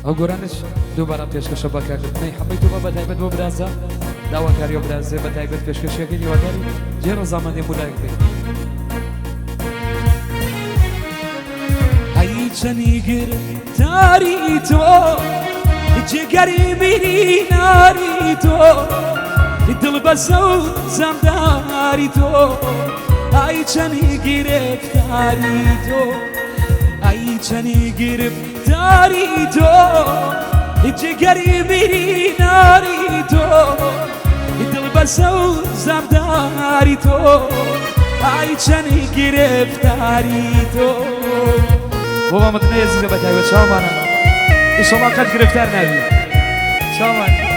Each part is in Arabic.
ئەو گۆرانش دووبارە پێشکەشە بەکارگرتنەی حەمەیتەوە بە تایبەت بۆ برازە داواکاری و برازێ بە تایبەت پێشکەشیەکەی هیواداری جێڕە زامەندی مولایەک بێت. هەی چەنی گرفتاری تۆ جگەری میریناری تۆ دڵ بەسە و زەمداری تۆ ئای چەنی گرفتاری تۆ ئای چەنی گرفتاری تۆ جگەری میریناری تۆ دڵ بەسە و زەمداری تۆ ئای چەنی گرفتاری تۆ بۆ مامەتنە عەزیزە بە تایبەت چاوانە ئیشەڵڵا قەت گرفتار نابی چاوان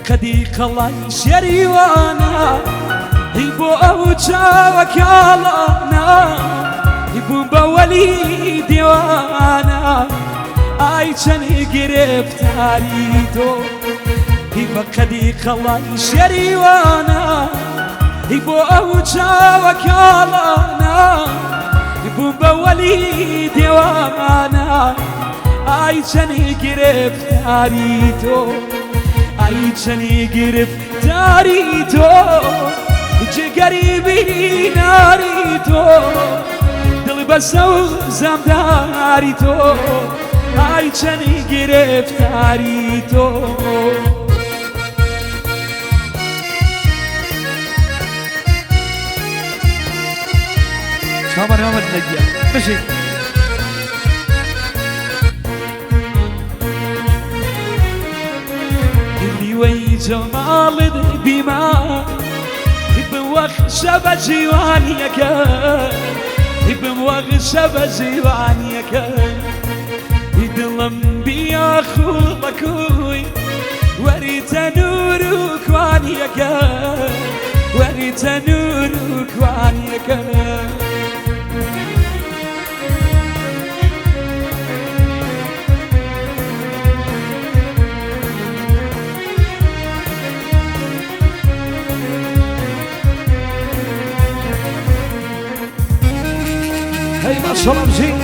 بەقەدی قەڵای شەریوانە هی بۆ ئەو چاوە کاڵانە هی بووم بە وەلی دیوانە ئای چەنی گرفتاری تۆ هی بەقەدی قەڵای شەریوانە هی بۆ ئەو چاوە کاڵانە هی بووم بە وەلی دیوانە ئای چەنی گرفتاری تۆ ئای چەنی گرفتاری تۆ جگەری بیناری تۆ دڵ بەسە و زەمداری تۆ ئای چەنی گرفتاری تۆ چاوان مامەت نەگیە بشین وەی جەماڵت بیما بوەخ شەبە جیوانیەکە بوەخ شەبە جیوانیەکە دڵم بیا خوڵەکوی وەریتە نور و کوانیەکە وەریتە نور و کوانیەکە هەی ماشەڵڵا بژین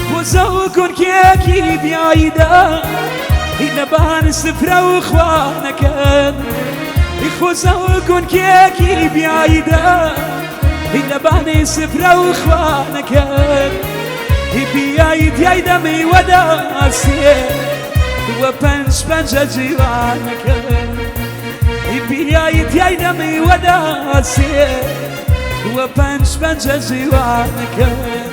خۆزە و گورکێکی بیایدا لەبان سفرە و خوانەکەن خۆزە و گونکێکی بیایدا لەبانەی سفرە و خوانەکەن بیایی دیای دەمی وەداسێ وە پەنج پەنجە جیوانەکەن بیایی دیای دەمی وەداسێ وە پەنج پەنجە جیوانەکەن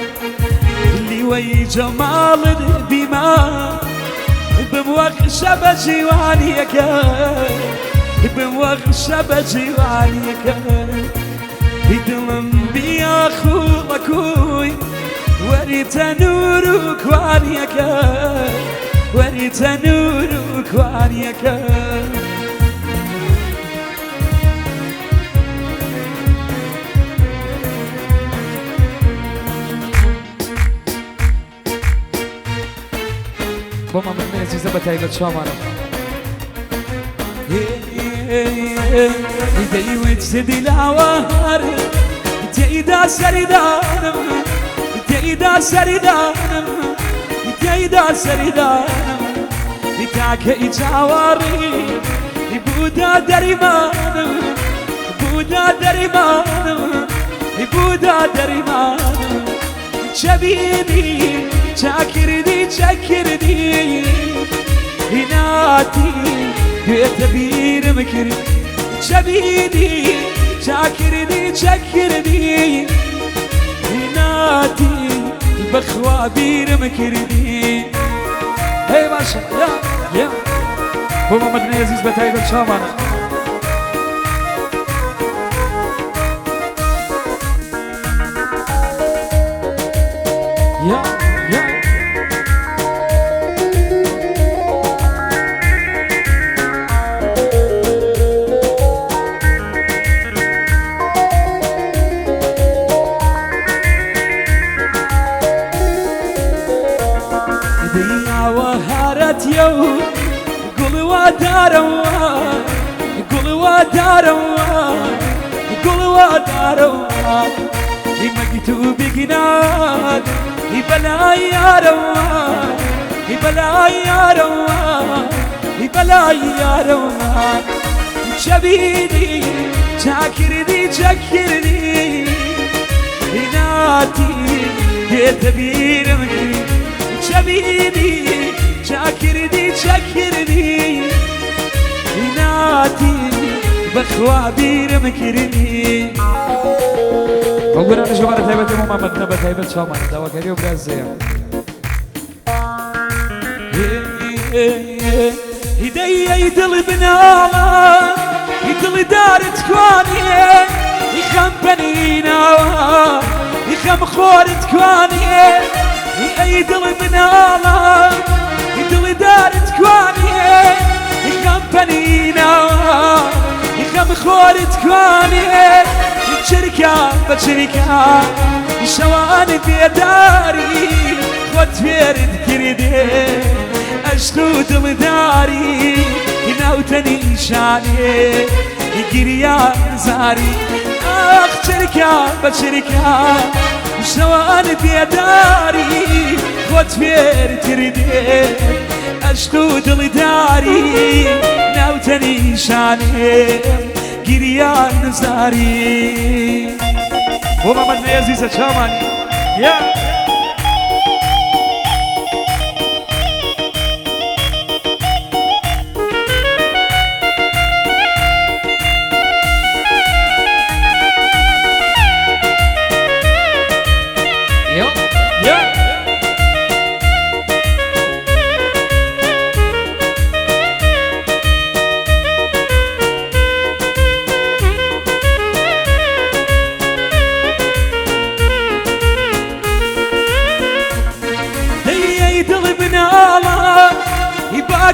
لیوەی جەماڵت بیما بوەخ شەبە جیوانیەکە بوەخ شەبە جیوانیەکە دڵم بیا خوڵەکوی وەریتە نور و کوانیەکە وەریتە نور و کوانیەکە بۆ مامەتنە عەزیزە بە تایبەت چاوانە دەیوت زدی لاوار تێیدا سەریدانم تێیدا سەریدانم تێیدا سەریدانم تاکە ئی چاوەڕی بوودا دەریمانم بوودا دەریمانم بوودا دەریمانم چەبیدی چاکردی چەکردی هیناتی بێتە بیرم کرد چەبیدی چاکردی چەکردی هیناتی بەخوا بیرم کردی هەی ماشەڵڵا بۆ مەمەد عزیز بە تایبەت چاوان یا یا يو قل وداروا قل وداروا قل وداروا مكتوب جناد بلا يا روان بلا يا روان بلا يا روان شبيدي شاكرني شكرني هناتي يتبير مني شبيدي شاكرني شكرني هناتي بخوابير مكرني بقول أنا شو مرة تايبة مو ما بدنا بتايبة شو مرة دوا كريو برازيل هدية يدل بنالا يدل دار تكواني يخم بنينا يخم خور تكواني يدل بنالا يدل دار تكواني يخم بنينا يخم خور تكواني شركة بشركة شوان في داري وتفيرد كردي أشتود مداري ناوتني شاني يقريا زاري أخ شركة بشركة شوان في داري وتفيرد كردي أشتود مداري ناوتني شاني قريان زاري ومحمد عزيز الشامان يا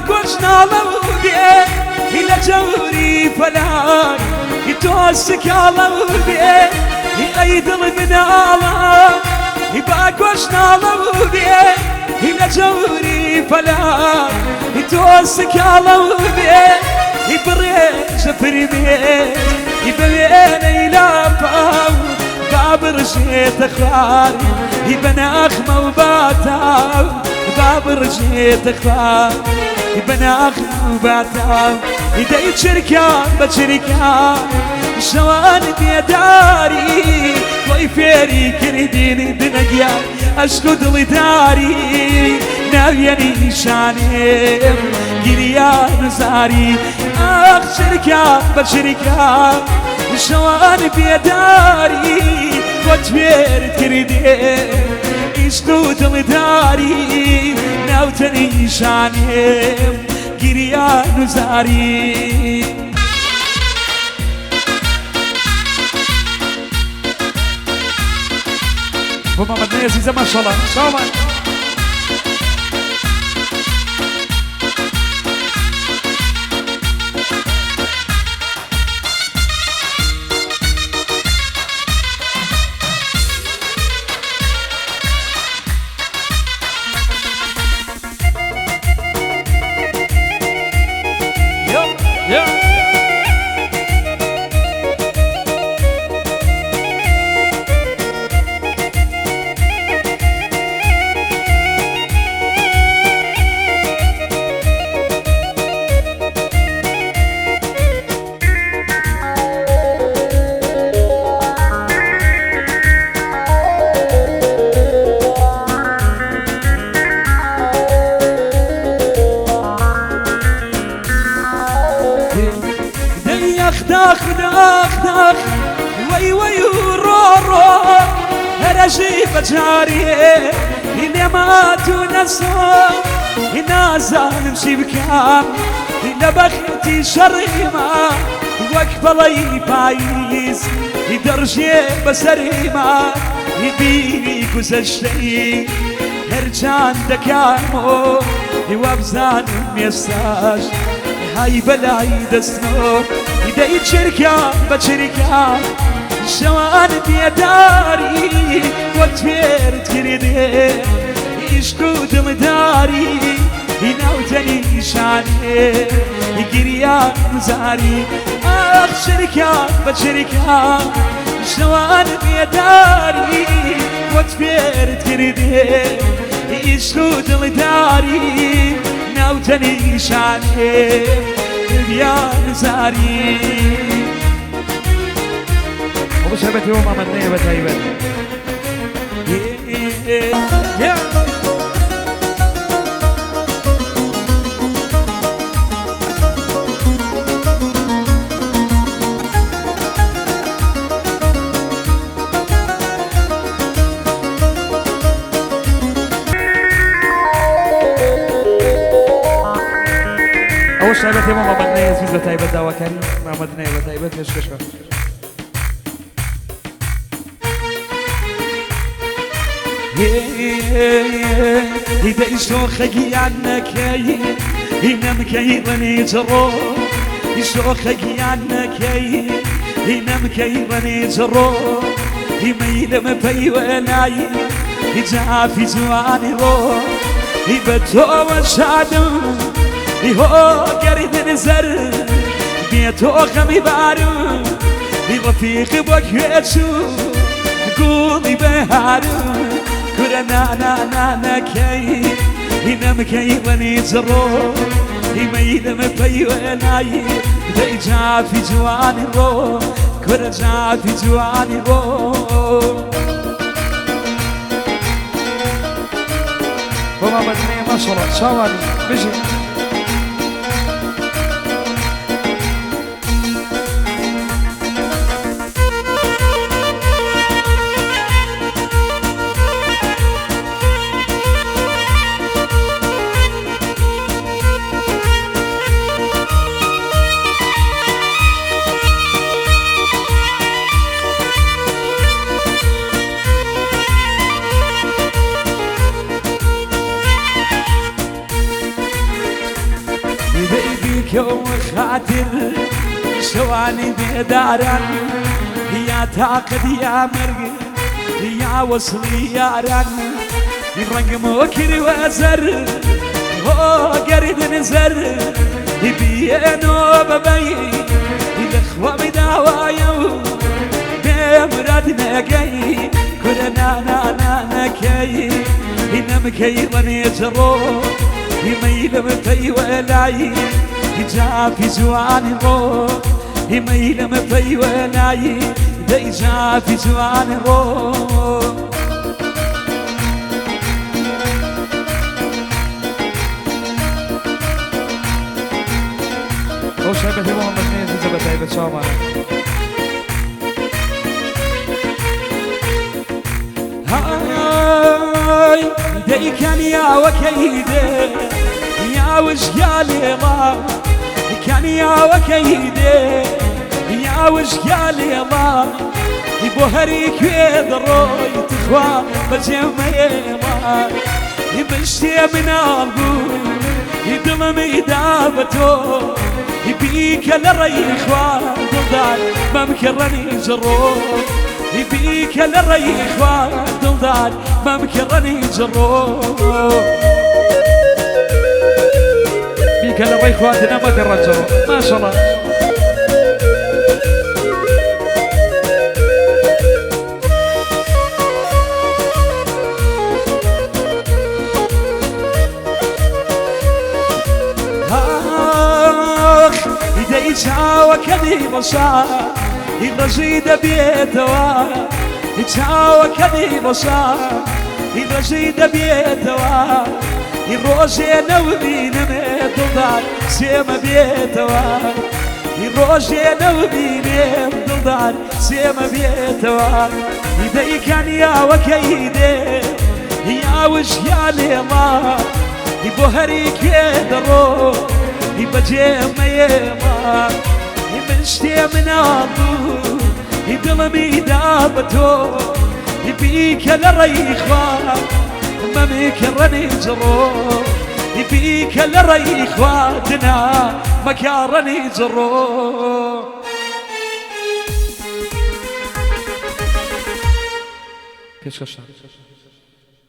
قوشنا لودي إلى جوري فلاك يتوسك على ودي أيد البنالة يبقى قوشنا لودي إلى جوري فلاك يتوسك على ودي يبريش فريميش يبين إلى باو باب رجيت أخواري يبنى أخمة وباتاو باب رجيت أخواري يبنى أخمة وباتاو يدي شركة بشركة شوان بيداري ويفيري كرديني دنقيا أشكد لداري ناويني شاني قريان زاري أخ شركة بشركة شوان بيداري وتفير كردي اشتود لداري ناوتني شاني قريان زاري ومحمد عزيز ما شاء الله شامان داخ وي وي رو هرجي بجاري إني ما تنسى إنا زال نمشي بكام لبختي شريمة وقبلي بايز يدرجي بسريمة يبيني كوزشتي هرجان دكامو وابزان ميساج هاي بلاي دسنو يدي شركة بشركة شوان بيداري وتفير تكردي يشكود مداري يناوتني شاني يقريان مزاري شركة بشركة شوان بيداري وتفير تكردي يشكود مداري ناوتني شاني يقريان مزاري وشبت يوم عملناه بتايبت أول شبت يوم عملناه زوز بتايبت دعوة كريم عملناه بتايبت مش كشكا إذا يشوخك عنك ينام كيرني جرو يشوخك عنك ينام كيرني جرو يميل مبي ولاي يجافي جواني رو يبتو وشادو يهو قريد نزر بيتو خمي بارو يرفيق بوكيتشو قولي بهارو كرنا نا كي ينام كي وني زرو يميل مبي ولاي ديجا في جواني رو كرجا في جواني رو وما بدني ما شاء الله شوالي بيجي يوم خاطر شواني بداران يا تاقد يا مرق يا وصلي يا ران يرنق موكري وزر هو قريد نزر يبينو ببي الاخوة بداوايو بمرادنا كي كلنا نا كي ينام كي ونجرو يميل مبي ولاي يجا في جواني رو يميل مبي ولاي يجا في جواني رو هو شبت يوم عملناه زوز بتايبت شوالي هاي دي كان يا وكيدي يا وش قالي ما كان يا وكيدي يا وش قالي ما يبو هريك يدروي تخوى بجمعي ما يبشتي من قلبو يدم ميدابتو يبيك لريخوا دلدال ما مكرني جرو يبيك لريخوا دلدال ما مكرني جرو بيك لري اخواتنا ما كرجروا ما شاء الله يتشاوى كذي بصا يرجيد بيتوا يتشاوى كذي بصا يرجيد بيتوا يروجي نوبي نمت ضل سيما بيتوا يروجي نوبي نمت ضل سيما بيتوا يدي كان يا وكيدي يا وش يا ليما يبو هريك يدرو يبجي ما يما يمشتي من عضو يدلمي دابتو يبيك لريخوا ما مكرني جرو يبيك لريخوا دنا مكارني جرو پیشکش